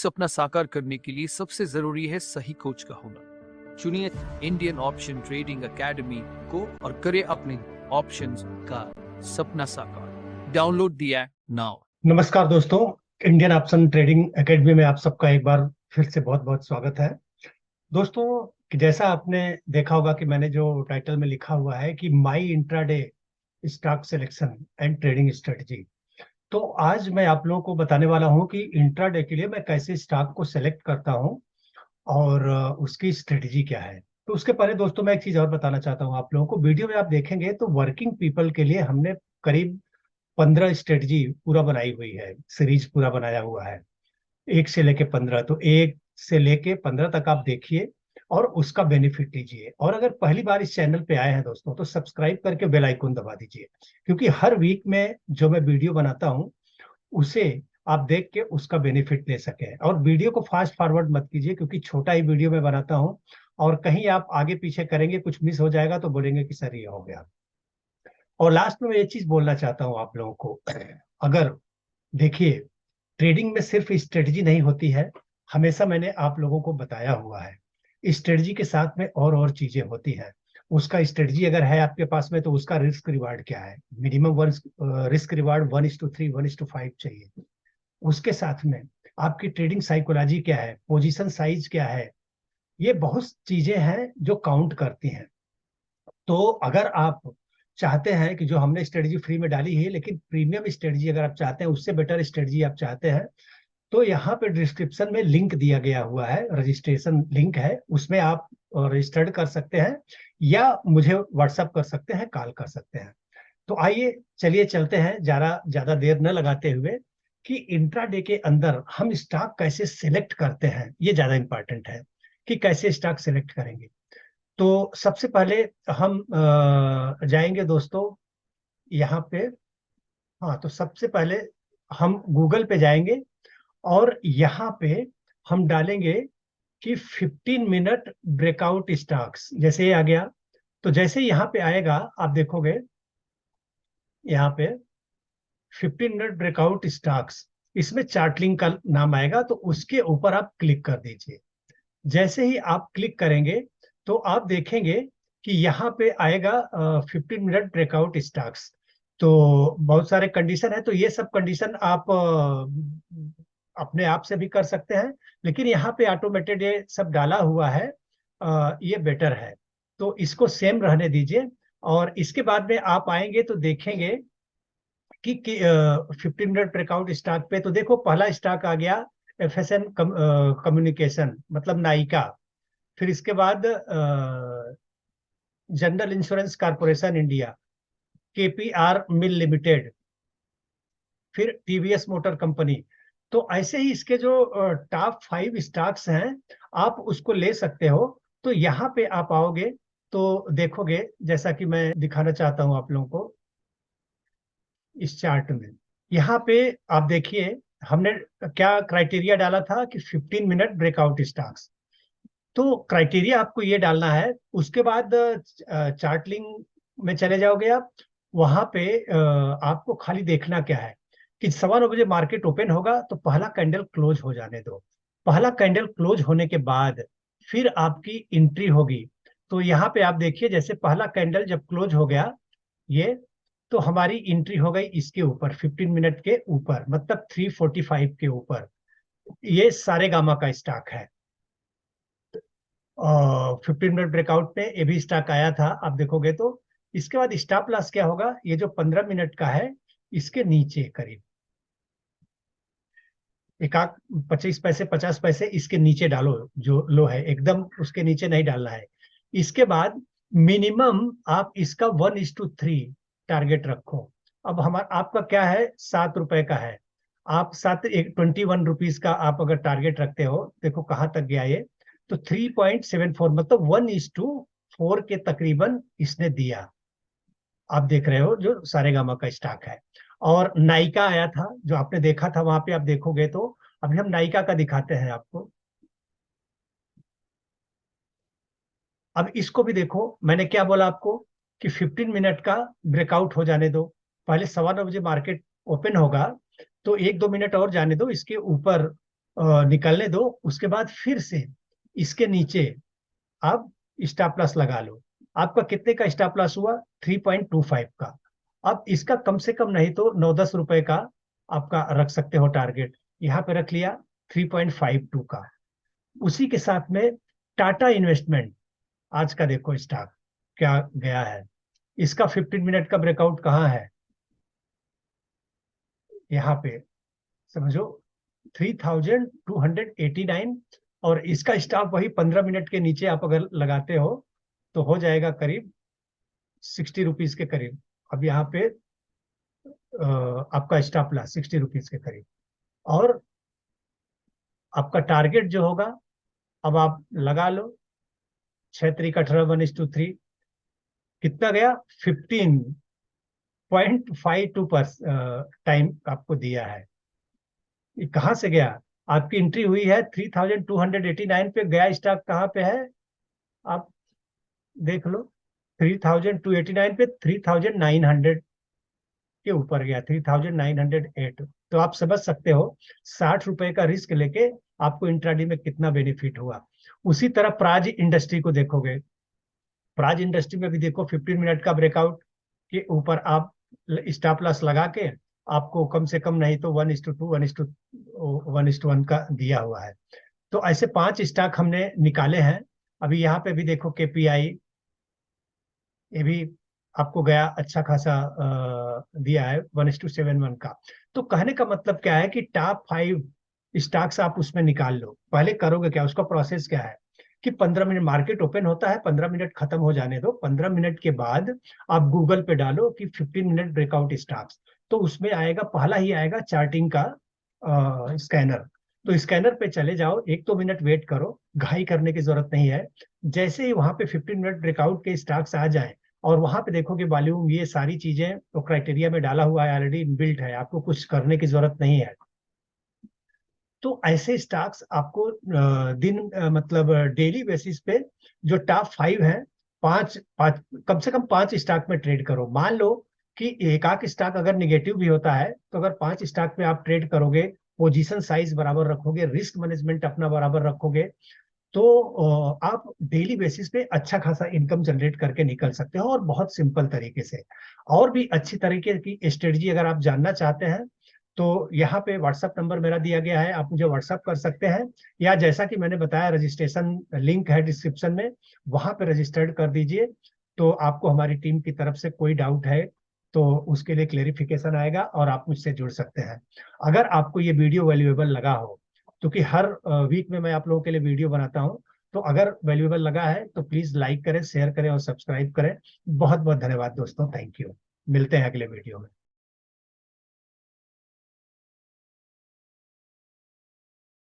सपना साकार करने के लिए सबसे जरूरी है सही कोच का होना। चुनिए इंडियन ऑप्शन ट्रेडिंग एकेडमी को और करें अपने ऑप्शंस का सपना साकार। Download the app now. नमस्कार दोस्तों, इंडियन ऑप्शन ट्रेडिंग एकेडमी में आप सबका एक बार फिर से बहुत बहुत स्वागत है। दोस्तों, जैसा आपने देखा होगा कि मैंने जो टाइटल में लिखा हुआ है कि my intraday stock selection and trading strategy, तो आज मैं आप लोगों को बताने वाला हूं कि इंट्राडे के लिए मैं कैसे स्टॉक को सेलेक्ट करता हूं और उसकी स्ट्रेटजी क्या है। तो उसके पहले दोस्तों मैं एक चीज और बताना चाहता हूं आप लोगों को। वीडियो में आप देखेंगे तो वर्किंग पीपल के लिए हमने करीब 15 स्ट्रेटजी पूरा बनाई हुई है, सीरीज पूरा बनाया हुआ है, 1 से लेके 15। तो 1 से लेके 15 तक आप देखिए और उसका बेनिफिट लीजिए। और अगर पहली बार इस चैनल पे आए हैं दोस्तों तो सब्सक्राइब करके बेल आइकन दबा दीजिए, क्योंकि हर वीक में जो मैं वीडियो बनाता हूं उसे आप देख के उसका बेनिफिट ले सके। और वीडियो को फास्ट फॉरवर्ड मत कीजिए, क्योंकि छोटा ही वीडियो में बनाता हूं और कहीं आप आगे पीछे करेंगे, कुछ मिस हो जाएगा तो बोलेंगे कि सर ये हो गया। और लास्ट में मैं ये चीज बोलना चाहता हूँ आप लोगों को, अगर देखिए, ट्रेडिंग में सिर्फ स्ट्रेटजी नहीं होती है, हमेशा मैंने आप लोगों को बताया हुआ है। स्ट्रेटजी के साथ में और चीजें होती हैं। उसका स्ट्रेटजी अगर है आपके पास में तो उसका रिस्क रिवार्ड क्या है, मिनिमम वन रिस्क रिवार्ड 1:3 1:5 चाहिए। उसके साथ में आपकी ट्रेडिंग साइकोलॉजी क्या है, पोजीशन साइज क्या है, ये बहुत चीजें हैं जो काउंट करती हैं। तो अगर आप चाहते हैं कि जो हमने स्ट्रेटजी फ्री में डाली है, लेकिन प्रीमियम स्ट्रेटजी अगर आप चाहते हैं, उससे बेटर स्ट्रेटजी आप चाहते हैं, तो यहाँ पे डिस्क्रिप्शन में लिंक दिया गया हुआ है, रजिस्ट्रेशन लिंक है, उसमें आप रजिस्टर्ड कर सकते हैं या मुझे व्हाट्सअप कर सकते हैं, कॉल कर सकते हैं। तो आइए चलिए चलते हैं, ज्यादा देर न लगाते हुए, कि इंट्राडे के अंदर हम स्टॉक कैसे सिलेक्ट करते हैं। ये ज्यादा इंपॉर्टेंट है कि कैसे स्टॉक सिलेक्ट करेंगे। तो सबसे पहले हम जाएंगे दोस्तों यहाँ पे। हाँ, तो सबसे पहले हम गूगल पे जाएंगे और यहाँ पे हम डालेंगे कि 15 मिनट ब्रेकआउट स्टॉक्स। जैसे ये आ गया, तो जैसे यहाँ पे आएगा आप देखोगे यहाँ पे 15 मिनट ब्रेकआउट स्टॉक्स, इसमें चार्टलिंग का नाम आएगा, तो उसके ऊपर आप क्लिक कर दीजिए। जैसे ही आप क्लिक करेंगे तो आप देखेंगे कि यहाँ पे आएगा 15 मिनट ब्रेकआउट स्टॉक्स। तो बहुत सारे कंडीशन है, तो ये सब कंडीशन आप अपने आप से भी कर सकते हैं, लेकिन यहाँ पे ऑटोमेटेड ये सब डाला हुआ है, ये बेटर है। तो इसको सेम रहने दीजिए। और इसके बाद में आप आएंगे तो देखेंगे कि 15 मिनट ब्रेकआउट स्टॉक पे, तो देखो पहला स्टॉक आ गया FSN कम्युनिकेशन, मतलब नायिका। फिर इसके बाद general insurance corporation India, KPR mill limited, फिर TVS मोटर कंपनी। तो ऐसे ही इसके जो टॉप 5 स्टॉक्स हैं, आप उसको ले सकते हो। तो यहाँ पे आप आओगे तो देखोगे, जैसा कि मैं दिखाना चाहता हूँ आप लोगों को इस चार्ट में। यहाँ पे आप देखिए हमने क्या क्राइटेरिया डाला था कि 15 मिनट ब्रेकआउट स्टॉक्स। तो क्राइटेरिया आपको ये डालना है। उसके बाद चार्टलिंग में चले जाओगे आप, वहां पे आपको खाली देखना क्या है कि 9:15 बजे मार्केट ओपन होगा, तो पहला कैंडल क्लोज हो जाने दो। पहला कैंडल क्लोज होने के बाद फिर आपकी एंट्री होगी। तो यहाँ पे आप देखिए, जैसे पहला कैंडल जब क्लोज हो गया ये, तो हमारी एंट्री हो गई इसके ऊपर, 15 मिनट के ऊपर, मतलब 345 के ऊपर। ये सारे गामा का स्टॉक है। 15 मिनट ब्रेकआउट पे ये भी स्टॉक आया था, आप देखोगे तो। इसके बाद स्टॉप लॉस क्या होगा, ये जो 15 मिनट का है, इसके नीचे करीब एक आध 25 पैसे 50 पैसे इसके नीचे डालो, जो लो है एकदम उसके नीचे नहीं डालना है। इसके बाद मिनिमम आप इसका 1:3 टारगेट रखो। अब हमारा आपका क्या है, ₹7 का है। आप 21 रुपीज का आप अगर टारगेट रखते हो, देखो कहाँ तक गया ये, तो 3.74, मतलब 1:4 के तकरीबन इसने दिया। आप देख रहे हो जो सारेगामा का स्टॉक है। और नायिका आया था जो आपने देखा था, वहां पे आप देखोगे तो अभी हम नायिका का दिखाते हैं आपको। अब इसको भी देखो, मैंने क्या बोला आपको कि 15 मिनट का ब्रेकआउट हो जाने दो। पहले 9:15 बजे मार्केट ओपन होगा, तो 1-2 मिनट और जाने दो, इसके ऊपर निकलने दो, उसके बाद फिर से इसके नीचे आप स्टॉप लॉस लगा लो। आपका कितने का स्टॉप लॉस हुआ? 3.25 का। अब इसका कम से कम नहीं तो 9-10 रुपए का आपका रख सकते हो टारगेट। यहाँ पे रख लिया 3.52 का। उसी के साथ में टाटा इन्वेस्टमेंट, आज का देखो स्टॉक क्या गया है। इसका 15 मिनट का ब्रेकआउट कहाँ है? यहाँ पे समझो 3289। और इसका स्टॉप वही 15 मिनट के नीचे आप अगर लगाते हो तो हो जाएगा करीब 60 रुपीज के करीब। अब यहाँ पे आपका स्टॉप लॉस 60 रुपीज के करीब। और आपका टारगेट जो होगा, अब आप लगा लो 6 3 18 1:3। कितना गया? 15.52 पर टाइम आपको दिया है। ये कहाँ से गया? आपकी एंट्री हुई है 3289 पे, गया स्टॉक कहाँ पे है आप देख लो। 3289 पे 3900 के ऊपर गया, 3908। तो आप समझ सकते हो 60 रुपए का रिस्क लेके आपको इंट्राडे में कितना बेनिफिट हुआ। उसी तरह प्राज इंडस्ट्री को देखोगे, प्राज इंडस्ट्री में भी देखो 15 मिनट का ब्रेकआउट के ऊपर आप स्टॉप लॉस लगा के आपको कम से कम नहीं तो 1:2 1:1 का दिया हुआ है। तो ऐसे 5 स्टॉक हमने निकाले हैं। अभी यहाँ पे भी देखो केपीआई, ये भी आपको गया अच्छा खासा दिया है 1:71 का। तो कहने का मतलब क्या है कि टॉप 5 स्टॉक्स आप उसमें निकाल लो। पहले करोगे क्या, उसका प्रोसेस क्या है कि 15 मिनट मार्केट ओपन होता है, 15 मिनट खत्म हो जाने दो। 15 मिनट के बाद आप गूगल पे डालो कि 15 मिनट ब्रेकआउट स्टॉक्स, तो उसमें आएगा, पहला ही आएगा चार्टिंग का स्कैनर। तो स्कैनर पे चले जाओ, 1-2 मिनट वेट करो, घाई करने की जरूरत नहीं है। जैसे ही वहां पे 15 मिनट ब्रेकआउट के स्टॉक्स आ जाए और वहां पे देखोगे वॉल्यूम, ये सारी चीजें तो क्राइटेरिया में डाला हुआ है, ऑलरेडी इनबिल्ट है, आपको कुछ करने की जरूरत नहीं है। तो ऐसे स्टॉक्स आपको मतलब डेली बेसिस पे जो टॉप 5 है, पांच पांच कम से कम 5 स्टॉक में ट्रेड करो। मान लो कि एक आध स्टॉक अगर निगेटिव भी होता है, तो अगर 5 स्टॉक में आप ट्रेड करोगे, पोजीशन साइज बराबर रखोगे, रिस्क मैनेजमेंट अपना बराबर रखोगे, तो आप डेली बेसिस पे अच्छा खासा इनकम जनरेट करके निकल सकते हो, और बहुत सिंपल तरीके से। और भी अच्छी तरीके की स्ट्रेटजी अगर आप जानना चाहते हैं तो यहाँ पे व्हाट्सएप नंबर मेरा दिया गया है, आप मुझे व्हाट्सएप कर सकते हैं। या जैसा कि मैंने बताया, रजिस्ट्रेशन लिंक है डिस्क्रिप्शन में, वहां पे रजिस्टर्ड कर दीजिए। तो आपको हमारी टीम की तरफ से कोई डाउट है तो उसके लिए क्लेरिफिकेशन आएगा और आप मुझसे जुड़ सकते हैं। अगर आपको ये वीडियो वैल्यूएबल लगा हो, क्योंकि हर वीक में मैं आप लोगों के लिए वीडियो बनाता हूं, तो अगर वैल्यूएबल लगा है तो प्लीज लाइक करें, शेयर करें और सब्सक्राइब करें। बहुत बहुत धन्यवाद दोस्तों, थैंक यू। मिलते हैं अगले वीडियो में।